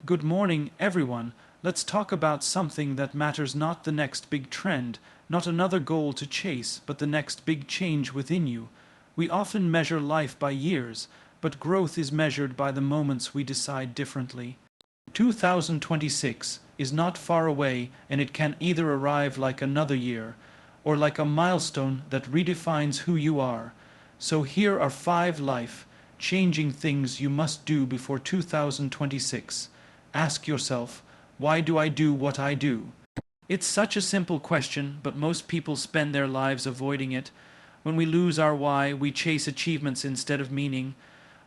Good morning, everyone. Let's talk about something that matters, not the next big trend, not another goal to chase, but the next big change within you. We often measure life by years, but growth is measured by the moments we decide differently. 2026 is not far away, and it can either arrive like another year, or like a milestone that redefines who you are. So here are 5 life-changing things you must do before 2026. Ask yourself, why do I do what I do? It's such a simple question, but most people spend their lives avoiding it. When we lose our why, we chase achievements instead of meaning.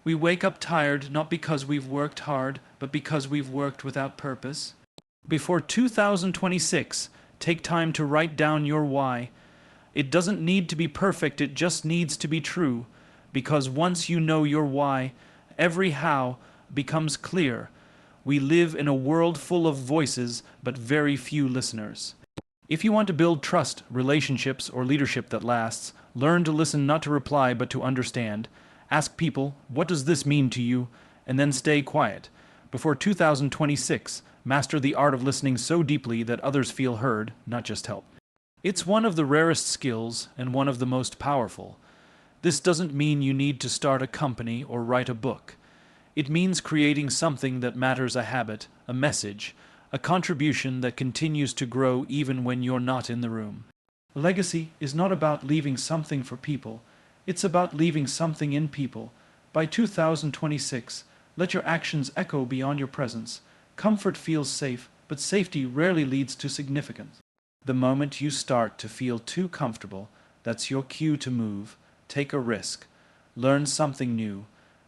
We wake up tired not because we've worked hard, but because we've worked without purpose. Before 2026, take time to write down your why. It doesn't need to be perfect, it just needs to be true. Because once you know your why, every how becomes clear. We live in a world full of voices, but very few listeners. If you want to build trust, relationships, or leadership that lasts, learn to listen, not to reply, but to understand. Ask people, what does this mean to you? And then stay quiet. Before 2026, master the art of listening so deeply that others feel heard, not just helped. It's one of the rarest skills and one of the most powerful. This doesn't mean you need to start a company or write a book. It means creating something that matters, a habit, a message, a contribution that continues to grow even when you're not in the room. Legacy is not about leaving something for people. It's about leaving something in people. By 2026, let your actions echo beyond your presence. Comfort feels safe, but safety rarely leads to significance. The moment you start to feel too comfortable, that's your cue to move. Take a risk. Learn something new.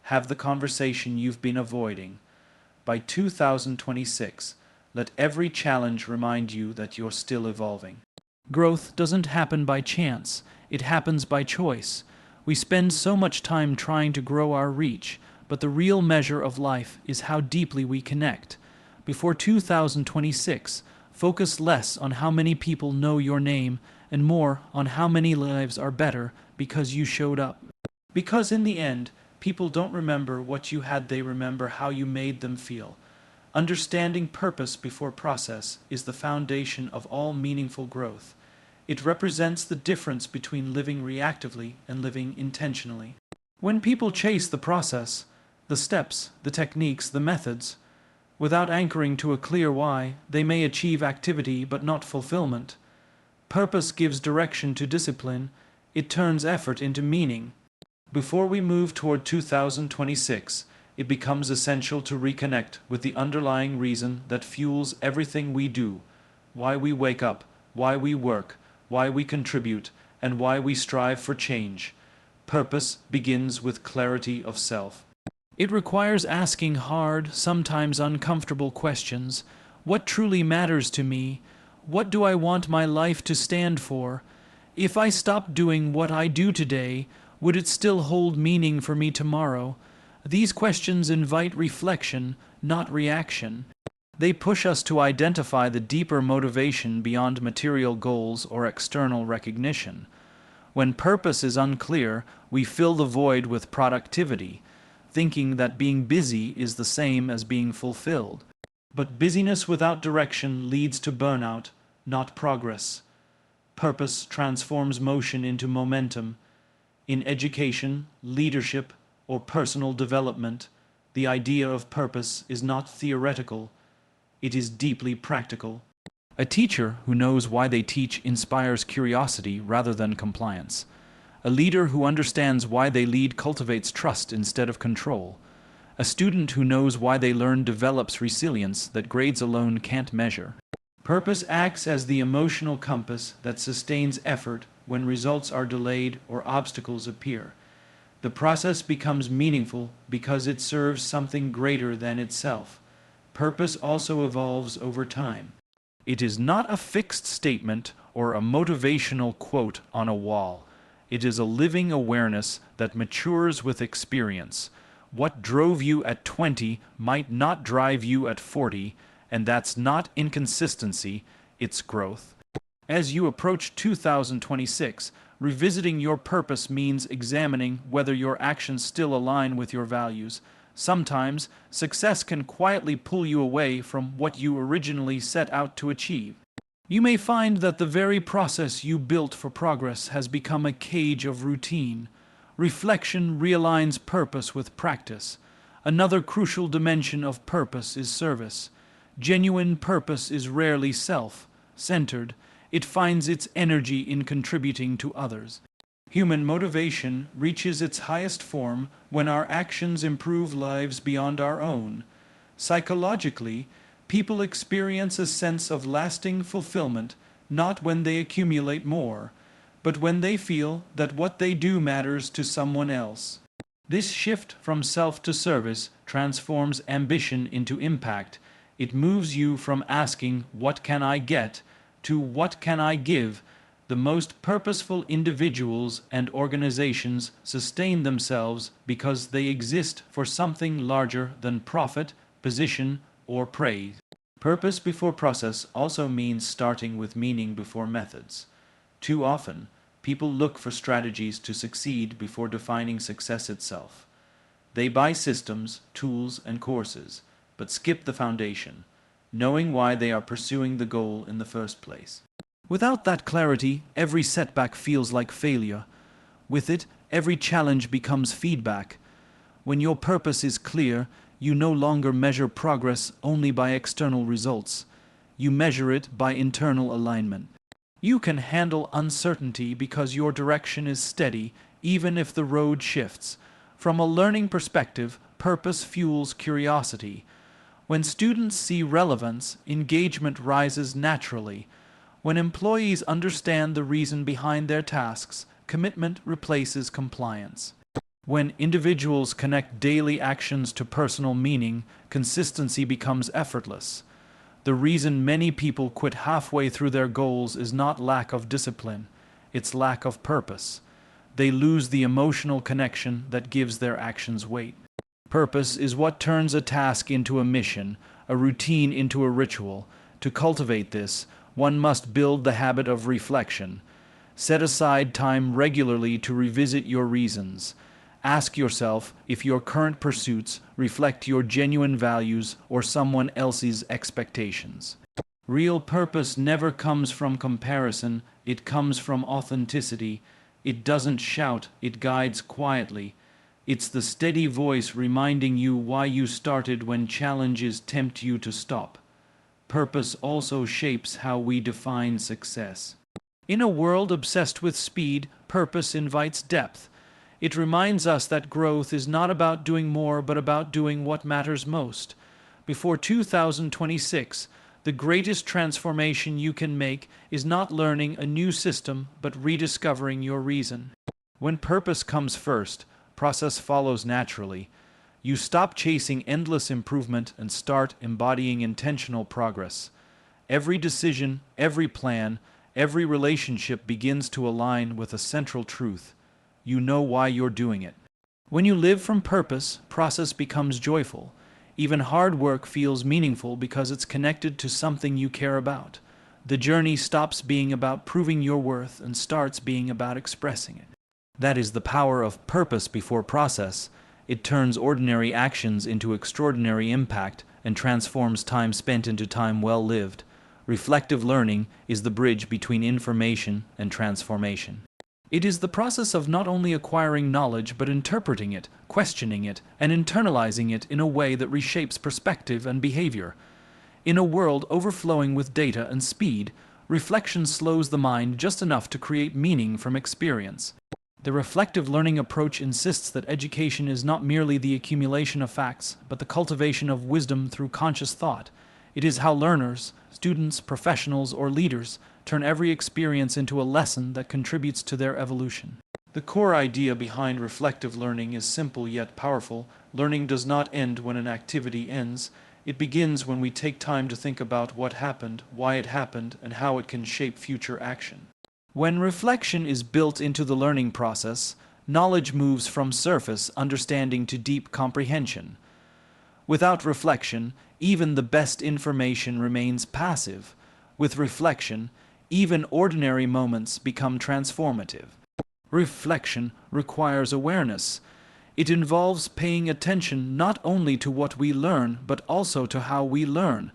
Have the conversation you've been avoiding. By 2026, let every challenge remind you that you're still evolving. Growth doesn't happen by chance. It happens by choice. We spend so much time trying to grow our reach, but the real measure of life is how deeply we connect. Before 2026, focus less on how many people know your name and more on how many lives are better because you showed up. Because in the end, people don't remember what you had, they remember how you made them feel. Understanding purpose before process is the foundation of all meaningful growth. It represents the difference between living reactively and living intentionally. When people chase the process, the steps, the techniques, the methods, without anchoring to a clear why, they may achieve activity but not fulfillment. Purpose gives direction to discipline. It turns effort into meaning. Before we move toward 2026, it becomes essential to reconnect with the underlying reason that fuels everything we do, why we wake up, why we work, why we contribute, and why we strive for change. Purpose begins with clarity of self. It requires asking hard, sometimes uncomfortable questions. What truly matters to me? What do I want my life to stand for? If I stop doing what I do today, would it still hold meaning for me tomorrow? These questions invite reflection, not reaction. They push us to identify the deeper motivation beyond material goals or external recognition. When purpose is unclear, we fill the void with productivity, thinking that being busy is the same as being fulfilled. But busyness without direction leads to burnout, not progress. Purpose transforms motion into momentum. In education, leadership, or personal development, the idea of purpose is not theoretical, it is deeply practical. A teacher who knows why they teach inspires curiosity rather than compliance. A leader who understands why they lead cultivates trust instead of control. A student who knows why they learn develops resilience that grades alone can't measure. Purpose acts as the emotional compass that sustains effort when results are delayed or obstacles appear. The process becomes meaningful because it serves something greater than itself. Purpose also evolves over time. It is not a fixed statement or a motivational quote on a wall. It is a living awareness that matures with experience. What drove you at 20 might not drive you at 40, and that's not inconsistency, it's growth. As you approach 2026, revisiting your purpose means examining whether your actions still align with your values. Sometimes, success can quietly pull you away from what you originally set out to achieve. You may find that the very process you built for progress has become a cage of routine. Reflection realigns purpose with practice. Another crucial dimension of purpose is service. Genuine purpose is rarely self-centered. It finds its energy in contributing to others. Human motivation reaches its highest form when our actions improve lives beyond our own. Psychologically, people experience a sense of lasting fulfillment not when they accumulate more, but when they feel that what they do matters to someone else. This shift from self to service transforms ambition into impact. It moves you from asking, "What can I get?" to "What can I give?" The most purposeful individuals and organizations sustain themselves because they exist for something larger than profit, position, or praise. Purpose before process also means starting with meaning before methods. Too often, people look for strategies to succeed before defining success itself. They buy systems, tools, and courses, but skip the foundation, knowing why they are pursuing the goal in the first place. Without that clarity, every setback feels like failure. With it, every challenge becomes feedback. When your purpose is clear, you no longer measure progress only by external results. You measure it by internal alignment. You can handle uncertainty because your direction is steady, even if the road shifts. From a learning perspective, purpose fuels curiosity. When students see relevance, engagement rises naturally. When employees understand the reason behind their tasks, commitment replaces compliance. When individuals connect daily actions to personal meaning, consistency becomes effortless. The reason many people quit halfway through their goals is not lack of discipline, it's lack of purpose. They lose the emotional connection that gives their actions weight. Purpose is what turns a task into a mission, a routine into a ritual. To cultivate this, one must build the habit of reflection. Set aside time regularly to revisit your reasons. Ask yourself if your current pursuits reflect your genuine values or someone else's expectations. Real purpose never comes from comparison, it comes from authenticity. It doesn't shout, it guides quietly. It's the steady voice reminding you why you started when challenges tempt you to stop. Purpose also shapes how we define success. In a world obsessed with speed, purpose invites depth. It reminds us that growth is not about doing more, but about doing what matters most. Before 2026, the greatest transformation you can make is not learning a new system, but rediscovering your reason. When purpose comes first, process follows naturally. You stop chasing endless improvement and start embodying intentional progress. Every decision, every plan, every relationship begins to align with a central truth. You know why you're doing it. When you live from purpose, process becomes joyful. Even hard work feels meaningful because it's connected to something you care about. The journey stops being about proving your worth and starts being about expressing it. That is the power of purpose before process. It turns ordinary actions into extraordinary impact and transforms time spent into time well lived. Reflective learning is the bridge between information and transformation. It is the process of not only acquiring knowledge but interpreting it, questioning it, and internalizing it in a way that reshapes perspective and behavior. In a world overflowing with data and speed, reflection slows the mind just enough to create meaning from experience. The reflective learning approach insists that education is not merely the accumulation of facts, but the cultivation of wisdom through conscious thought. It is how learners, students, professionals, or leaders turn every experience into a lesson that contributes to their evolution. The core idea behind reflective learning is simple yet powerful. Learning does not end when an activity ends. It begins when we take time to think about what happened, why it happened, and how it can shape future action. When reflection is built into the learning process, knowledge moves from surface understanding to deep comprehension. Without reflection, even the best information remains passive. With reflection, even ordinary moments become transformative. Reflection requires awareness. It involves paying attention not only to what we learn, but also to how we learn.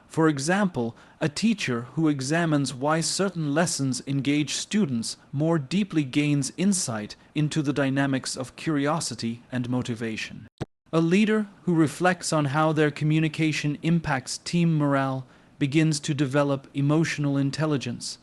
For example, a teacher who examines why certain lessons engage students more deeply gains insight into the dynamics of curiosity and motivation. A leader who reflects on how their communication impacts team morale begins to develop emotional intelligence.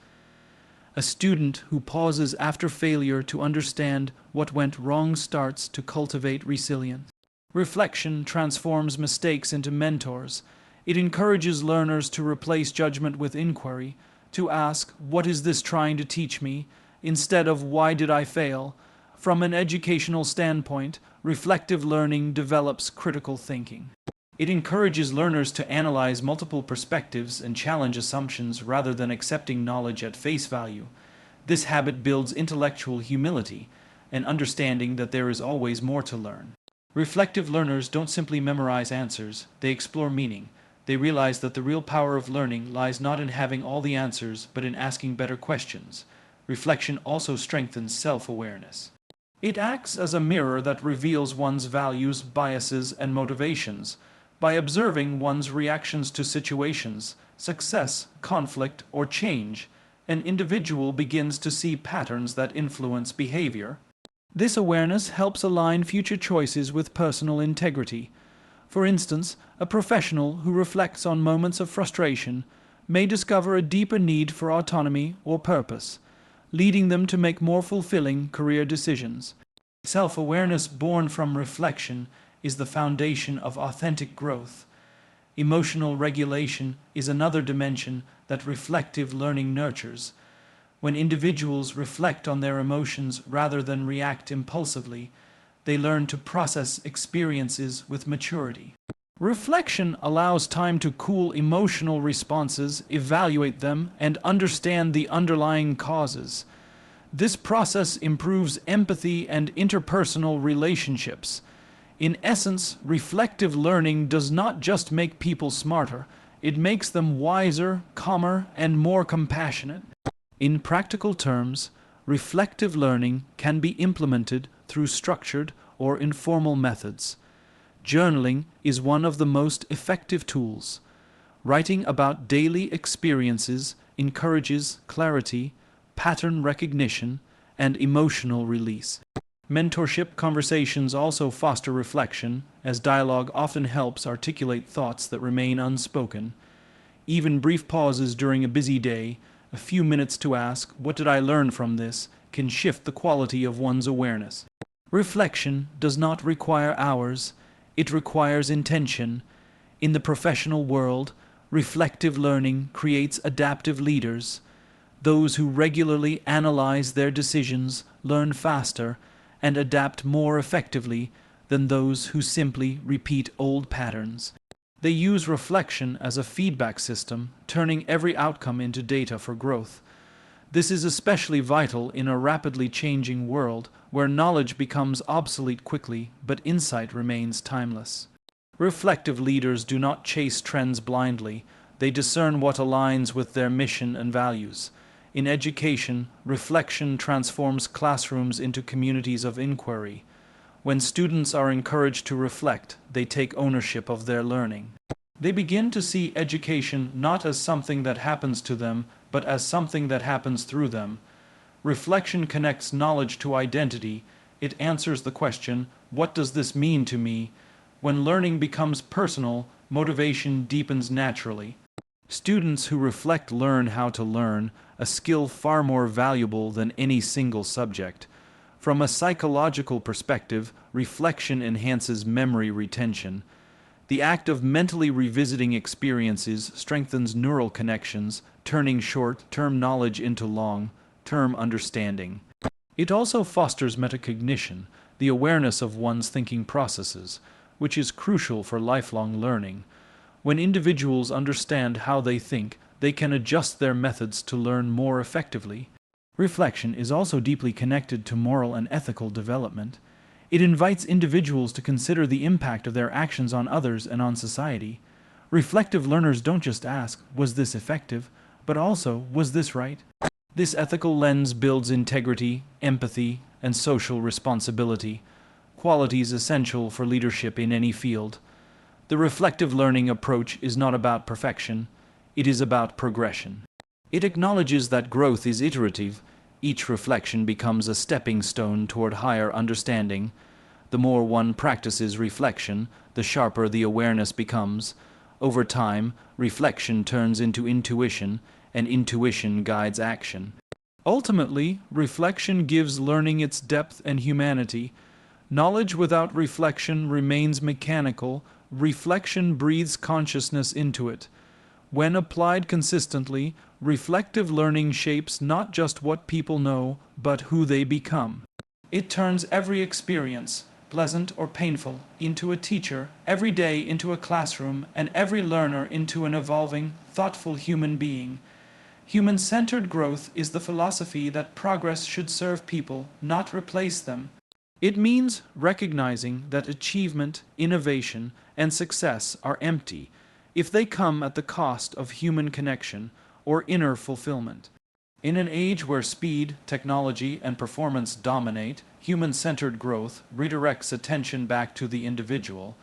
A student who pauses after failure to understand what went wrong starts to cultivate resilience. Reflection transforms mistakes into mentors. It encourages learners to replace judgment with inquiry, to ask, "What is this trying to teach me?" instead of "Why did I fail?" From an educational standpoint, reflective learning develops critical thinking. It encourages learners to analyze multiple perspectives and challenge assumptions rather than accepting knowledge at face value. This habit builds intellectual humility, an understanding that there is always more to learn. Reflective learners don't simply memorize answers, they explore meaning. They realize that the real power of learning lies not in having all the answers, but in asking better questions. Reflection also strengthens self-awareness. It acts as a mirror that reveals one's values, biases, and motivations. By observing one's reactions to situations, success, conflict, or change, an individual begins to see patterns that influence behavior. This awareness helps align future choices with personal integrity. For instance, a professional who reflects on moments of frustration may discover a deeper need for autonomy or purpose, leading them to make more fulfilling career decisions. Self-awareness born from reflection is the foundation of authentic growth. Emotional regulation is another dimension that reflective learning nurtures. When individuals reflect on their emotions rather than react impulsively, they learn to process experiences with maturity. Reflection allows time to cool emotional responses, evaluate them, and understand the underlying causes. This process improves empathy and interpersonal relationships. In essence, reflective learning does not just make people smarter, it makes them wiser, calmer, and more compassionate. In practical terms, reflective learning can be implemented through structured or informal methods. Journaling is one of the most effective tools. Writing about daily experiences encourages clarity, pattern recognition, and emotional release. Mentorship conversations also foster reflection, as dialogue often helps articulate thoughts that remain unspoken. Even brief pauses during a busy day, a few minutes to ask, "What did I learn from this?" can shift the quality of one's awareness. Reflection does not require hours, it requires intention. In the professional world, reflective learning creates adaptive leaders. Those who regularly analyze their decisions learn faster and adapt more effectively than those who simply repeat old patterns. They use reflection as a feedback system, turning every outcome into data for growth. This is especially vital in a rapidly changing world where knowledge becomes obsolete quickly, but insight remains timeless. Reflective leaders do not chase trends blindly, they discern what aligns with their mission and values. In education, reflection transforms classrooms into communities of inquiry. When students are encouraged to reflect, they take ownership of their learning. They begin to see education not as something that happens to them, but as something that happens through them. Reflection connects knowledge to identity. It answers the question, "What does this mean to me?" When learning becomes personal, motivation deepens naturally. Students who reflect learn how to learn, a skill far more valuable than any single subject. From a psychological perspective, reflection enhances memory retention. The act of mentally revisiting experiences strengthens neural connections, turning short-term knowledge into long-term understanding. It also fosters metacognition, the awareness of one's thinking processes, which is crucial for lifelong learning. When individuals understand how they think, they can adjust their methods to learn more effectively. Reflection is also deeply connected to moral and ethical development. It invites individuals to consider the impact of their actions on others and on society. Reflective learners don't just ask, "Was this effective?" but also, "Was this right?" This ethical lens builds integrity, empathy, and social responsibility, qualities essential for leadership in any field. The reflective learning approach is not about perfection, it is about progression. It acknowledges that growth is iterative. Each reflection becomes a stepping stone toward higher understanding. The more one practices reflection, the sharper the awareness becomes. Over time, reflection turns into intuition, and intuition guides action. Ultimately, reflection gives learning its depth and humanity. Knowledge without reflection remains mechanical. Reflection breathes consciousness into it. When applied consistently, reflective learning shapes not just what people know, but who they become. It turns every experience, pleasant or painful, into a teacher, every day into a classroom, and every learner into an evolving, thoughtful human being. Human-centered growth is the philosophy that progress should serve people, not replace them. It means recognizing that achievement, innovation, and success are empty if they come at the cost of human connection or inner fulfillment. In an age where speed, technology, and performance dominate, human-centered growth redirects attention back to the individual,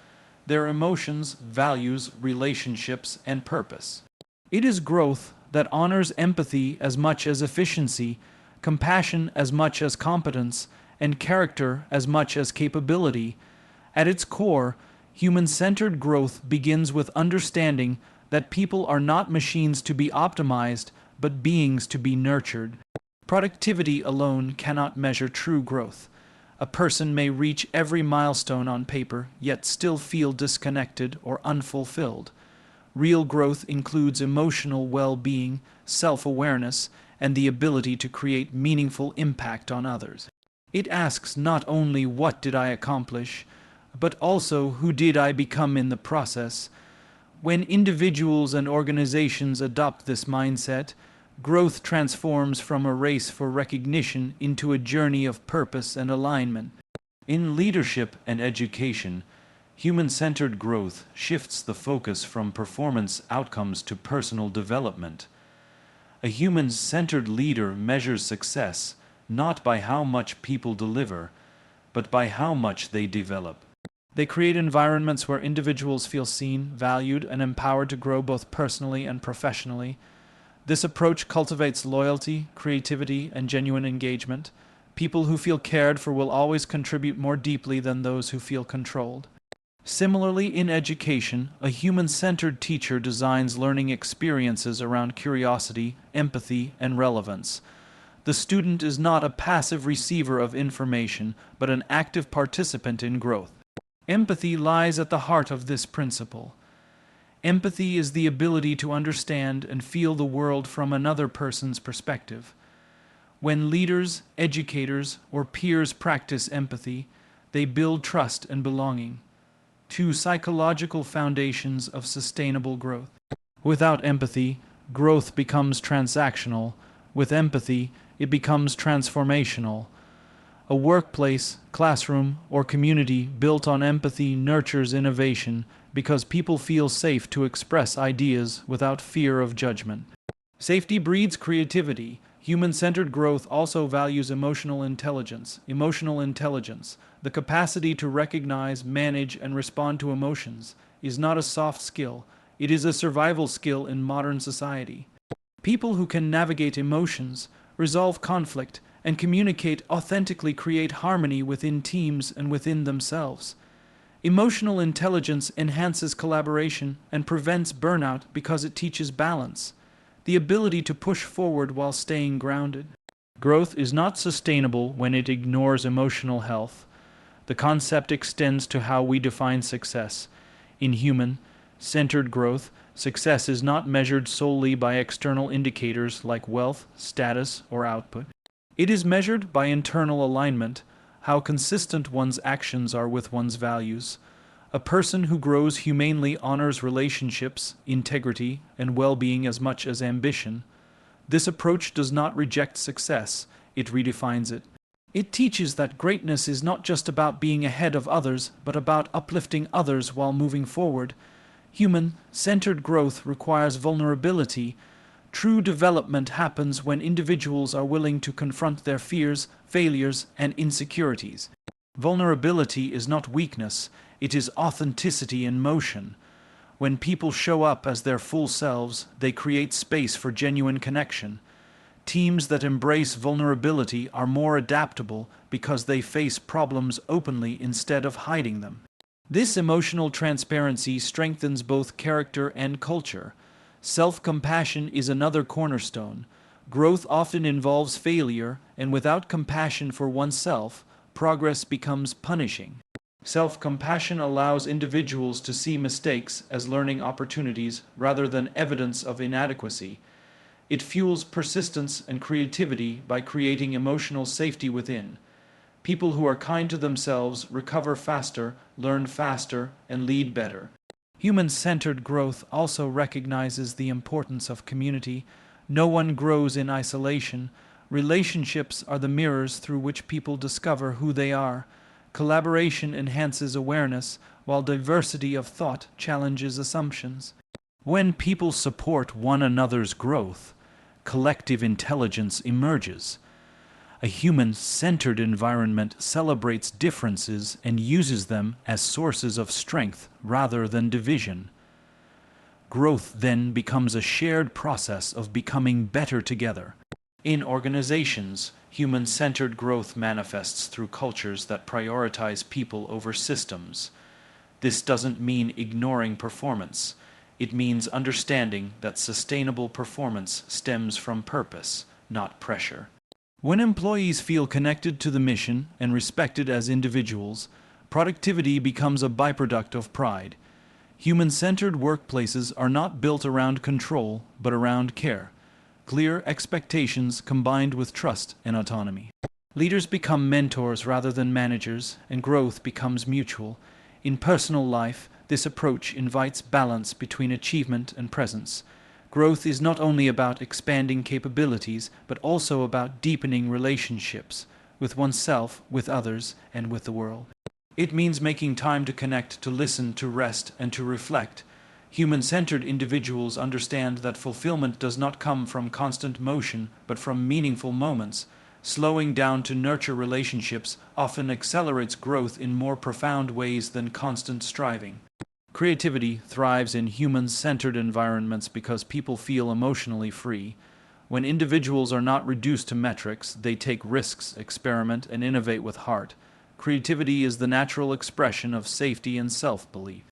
their emotions, values, relationships, and purpose. It is growth that honors empathy as much as efficiency, compassion as much as competence, and character as much as capability. At its core, human-centered growth begins with understanding that people are not machines to be optimized, but beings to be nurtured. Productivity alone cannot measure true growth. A person may reach every milestone on paper, yet still feel disconnected or unfulfilled. Real growth includes emotional well-being, self-awareness, and the ability to create meaningful impact on others. It asks not only what did I accomplish, but also who did I become in the process. When individuals and organizations adopt this mindset, growth transforms from a race for recognition into a journey of purpose and alignment. In leadership and education, human-centered growth shifts the focus from performance outcomes to personal development. A human-centered leader measures success not by how much people deliver, but by how much they develop. They create environments where individuals feel seen, valued, and empowered to grow both personally and professionally. This approach cultivates loyalty, creativity, and genuine engagement. People who feel cared for will always contribute more deeply than those who feel controlled. Similarly, in education, a human-centered teacher designs learning experiences around curiosity, empathy, and relevance. The student is not a passive receiver of information, but an active participant in growth. Empathy lies at the heart of this principle. Empathy is the ability to understand and feel the world from another person's perspective. When leaders, educators, or peers practice empathy, they build trust and belonging, two psychological foundations of sustainable growth. Without empathy, growth becomes transactional. With empathy, it becomes transformational. A workplace, classroom, or community built on empathy nurtures innovation because people feel safe to express ideas without fear of judgment. Safety breeds creativity. Human-centered growth also values emotional intelligence. Emotional intelligence, the capacity to recognize, manage, and respond to emotions, is not a soft skill. It is a survival skill in modern society. People who can navigate emotions, resolve conflict, and communicate authentically create harmony within teams and within themselves. Emotional intelligence enhances collaboration and prevents burnout because it teaches balance, the ability to push forward while staying grounded. Growth is not sustainable when it ignores emotional health. The concept extends to how we define success. In human-centered growth, success is not measured solely by external indicators like wealth, status, or output. It is measured by internal alignment, how consistent one's actions are with one's values. A person who grows humanely honors relationships, integrity, and well-being as much as ambition. This approach does not reject success, it redefines it. It teaches that greatness is not just about being ahead of others, but about uplifting others while moving forward. Human-centered growth requires vulnerability. True development happens when individuals are willing to confront their fears, failures, and insecurities. Vulnerability is not weakness, it is authenticity in motion. When people show up as their full selves, they create space for genuine connection. Teams that embrace vulnerability are more adaptable because they face problems openly instead of hiding them. This emotional transparency strengthens both character and culture. Self-compassion is another cornerstone. Growth often involves failure, and without compassion for oneself, progress becomes punishing. Self-compassion allows individuals to see mistakes as learning opportunities rather than evidence of inadequacy. It fuels persistence and creativity by creating emotional safety within. People who are kind to themselves recover faster, learn faster, and lead better. Human-centered growth also recognizes the importance of community. No one grows in isolation. Relationships are the mirrors through which people discover who they are. Collaboration enhances awareness, while diversity of thought challenges assumptions. When people support one another's growth, collective intelligence emerges. A human-centered environment celebrates differences and uses them as sources of strength rather than division. Growth then becomes a shared process of becoming better together. In organizations, human-centered growth manifests through cultures that prioritize people over systems. This doesn't mean ignoring performance. It means understanding that sustainable performance stems from purpose, not pressure. When employees feel connected to the mission and respected as individuals, productivity becomes a byproduct of pride. Human-centered workplaces are not built around control, but around care. Clear expectations combined with trust and autonomy. Leaders become mentors rather than managers, and growth becomes mutual. In personal life, this approach invites balance between achievement and presence. Growth is not only about expanding capabilities, but also about deepening relationships with oneself, with others, and with the world. It means making time to connect, to listen, to rest, and to reflect. Human-centered individuals understand that fulfillment does not come from constant motion, but from meaningful moments. Slowing down to nurture relationships often accelerates growth in more profound ways than constant striving. Creativity thrives in human-centered environments because people feel emotionally free. When individuals are not reduced to metrics, they take risks, experiment, and innovate with heart. Creativity is the natural expression of safety and self-belief.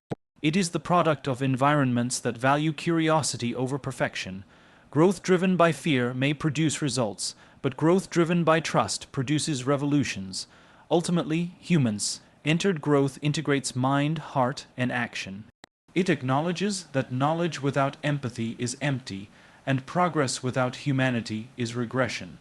It is the product of environments that value curiosity over perfection. Growth driven by fear may produce results, but growth driven by trust produces revolutions. Ultimately, human-centered growth integrates mind, heart, and action. It acknowledges that knowledge without empathy is empty, and progress without humanity is regression.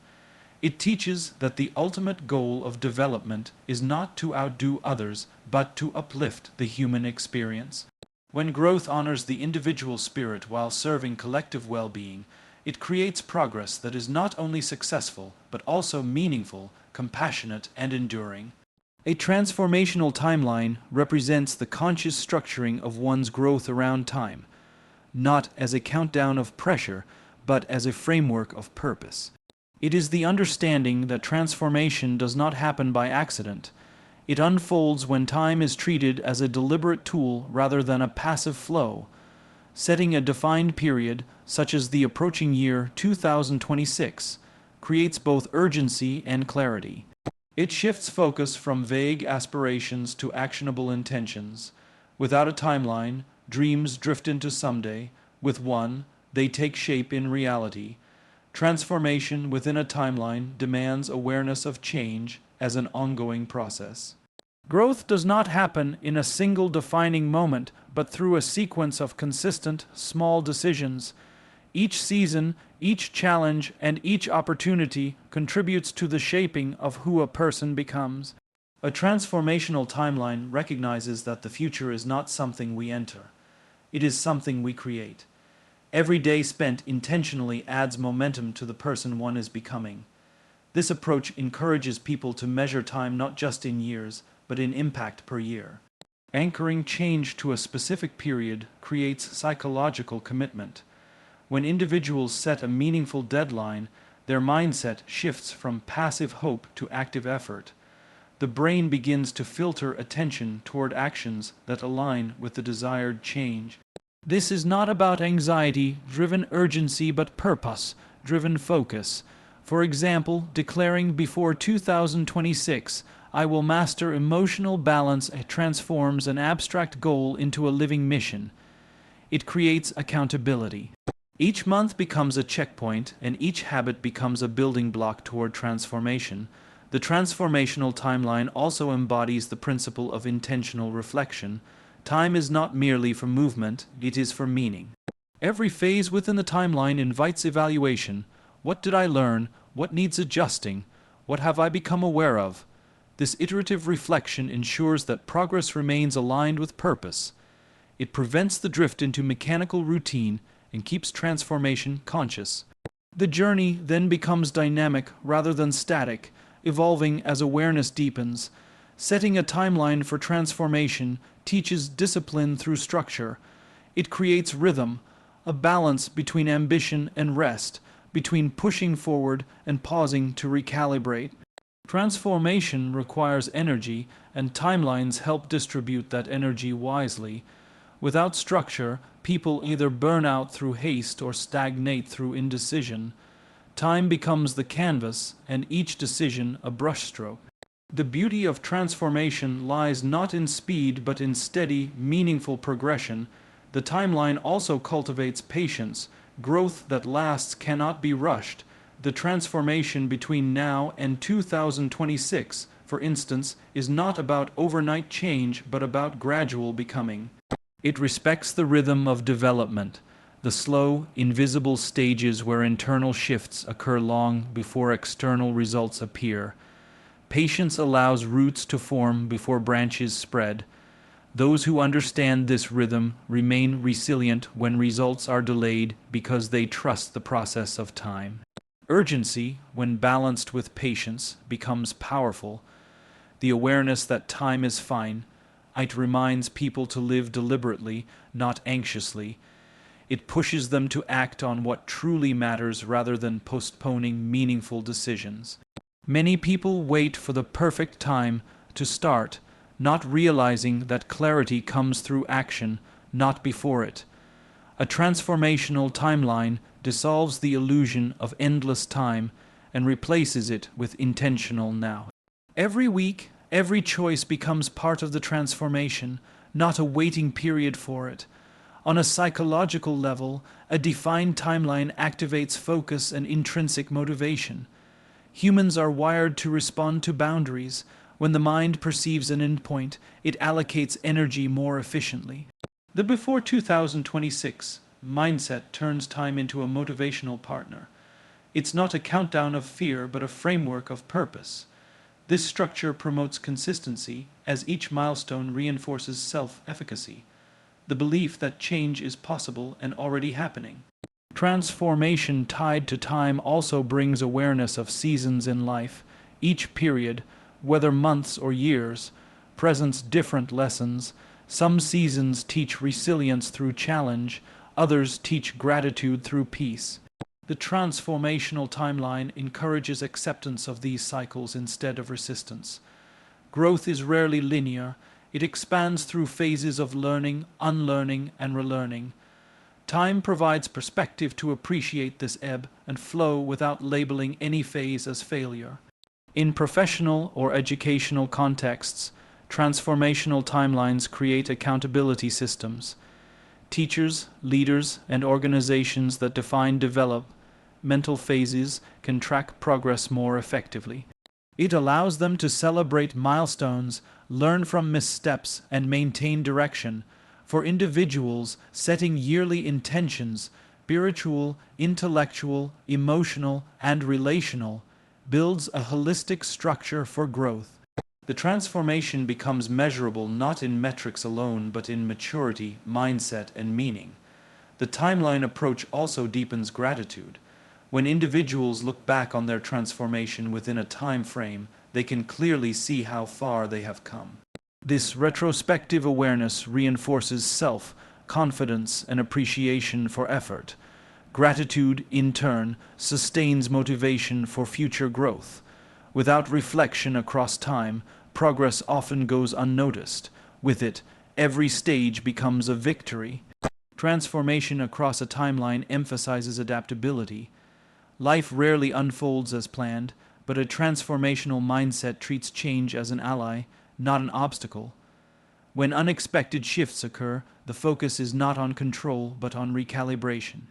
It teaches that the ultimate goal of development is not to outdo others, but to uplift the human experience. When growth honors the individual spirit while serving collective well-being, it creates progress that is not only successful, but also meaningful, compassionate, and enduring. A transformational timeline represents the conscious structuring of one's growth around time, not as a countdown of pressure, but as a framework of purpose. It is the understanding that transformation does not happen by accident. It unfolds when time is treated as a deliberate tool rather than a passive flow. Setting a defined period, such as the approaching year 2026, creates both urgency and clarity. It shifts focus from vague aspirations to actionable intentions. Without a timeline, dreams drift into someday. With one, they take shape in reality. Transformation within a timeline demands awareness of change as an ongoing process. Growth does not happen in a single defining moment, but through a sequence of consistent, small decisions. Each season, each challenge, and each opportunity contributes to the shaping of who a person becomes. A transformational timeline recognizes that the future is not something we enter. It is something we create. Every day spent intentionally adds momentum to the person one is becoming. This approach encourages people to measure time not just in years, but in impact per year. Anchoring change to a specific period creates psychological commitment. When individuals set a meaningful deadline, their mindset shifts from passive hope to active effort. the brain begins to filter attention toward actions that align with the desired change. This is not about anxiety-driven urgency but purpose-driven focus. For example, declaring before 2026, I will master emotional balance transforms an abstract goal into a living mission. It creates accountability. Each month becomes a checkpoint, and each habit becomes a building block toward transformation. The transformational timeline also embodies the principle of intentional reflection. Time is not merely for movement, it is for meaning. Every phase within the timeline invites evaluation. What did I learn? What needs adjusting? What have I become aware of? This iterative reflection ensures that progress remains aligned with purpose. It prevents the drift into mechanical routine and keeps transformation conscious. The journey then becomes dynamic rather than static, evolving as awareness deepens. Setting a timeline for transformation teaches discipline through structure. It creates rhythm, a balance between ambition and rest, between pushing forward and pausing to recalibrate. Transformation requires energy, and timelines help distribute that energy wisely. Without structure, people either burn out through haste or stagnate through indecision. Time becomes the canvas, and each decision a brushstroke. The beauty of transformation lies not in speed but in steady, meaningful progression. The timeline also cultivates patience. Growth that lasts cannot be rushed. The transformation between now and 2026, for instance, is not about overnight change but about gradual becoming. It respects the rhythm of development, the slow, invisible stages where internal shifts occur long before external results appear. Patience allows roots to form before branches spread. Those who understand this rhythm remain resilient when results are delayed because they trust the process of time. Urgency, when balanced with patience, becomes powerful. The awareness that time is fine. It reminds people to live deliberately, not anxiously. It pushes them to act on what truly matters rather than postponing meaningful decisions. Many people wait for the perfect time to start, not realizing that clarity comes through action, not before it. A transformational timeline dissolves the illusion of endless time and replaces it with intentional now. Every week, every choice becomes part of the transformation, not a waiting period for it. On a psychological level, a defined timeline activates focus and intrinsic motivation. Humans are wired to respond to boundaries. When the mind perceives an endpoint, it allocates energy more efficiently. The before 2026 mindset turns time into a motivational partner. It's not a countdown of fear, but a framework of purpose. This structure promotes consistency, as each milestone reinforces self-efficacy, the belief that change is possible and already happening. Transformation tied to time also brings awareness of seasons in life. Each period, whether months or years, presents different lessons. Some seasons teach resilience through challenge, others teach gratitude through peace. The transformational timeline encourages acceptance of these cycles instead of resistance. Growth is rarely linear. It expands through phases of learning, unlearning, and relearning. Time provides perspective to appreciate this ebb and flow without labeling any phase as failure. In professional or educational contexts, transformational timelines create accountability systems. Teachers, leaders, and organizations that define developmental phases can track progress more effectively. It allows them to celebrate milestones, learn from missteps, and maintain direction. For individuals, setting yearly intentions, spiritual, intellectual, emotional, and relational, builds a holistic structure for growth. The transformation becomes measurable not in metrics alone, but in maturity, mindset, and meaning. The timeline approach also deepens gratitude. When individuals look back on their transformation within a time frame, they can clearly see how far they have come. This retrospective awareness reinforces self-confidence and appreciation for effort. Gratitude, in turn, sustains motivation for future growth. Without reflection across time, progress often goes unnoticed. With it, every stage becomes a victory. Transformation across a timeline emphasizes adaptability. Life rarely unfolds as planned, but a transformational mindset treats change as an ally, not an obstacle. When unexpected shifts occur, the focus is not on control, but on recalibration.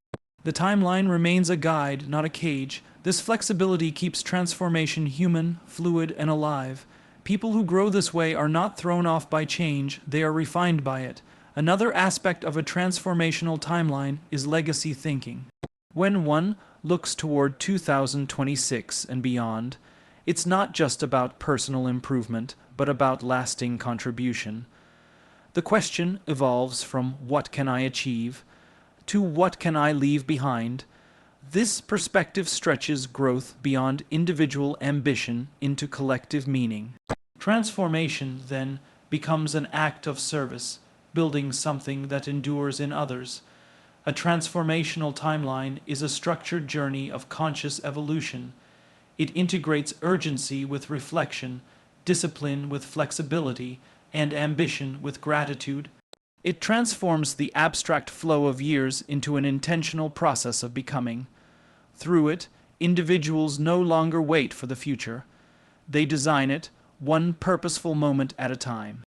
The timeline remains a guide, not a cage. This flexibility keeps transformation human, fluid, and alive. People who grow this way are not thrown off by change, they are refined by it. Another aspect of a transformational timeline is legacy thinking. When one looks toward 2026 and beyond, it's not just about personal improvement, but about lasting contribution. The question evolves from what can I achieve to what can I leave behind. This perspective stretches growth beyond individual ambition into collective meaning. Transformation, then, becomes an act of service, building something that endures in others. A transformational timeline is a structured journey of conscious evolution. It integrates urgency with reflection, discipline with flexibility, and ambition with gratitude. It transforms the abstract flow of years into an intentional process of becoming. Through it, individuals no longer wait for the future. They design it, one purposeful moment at a time.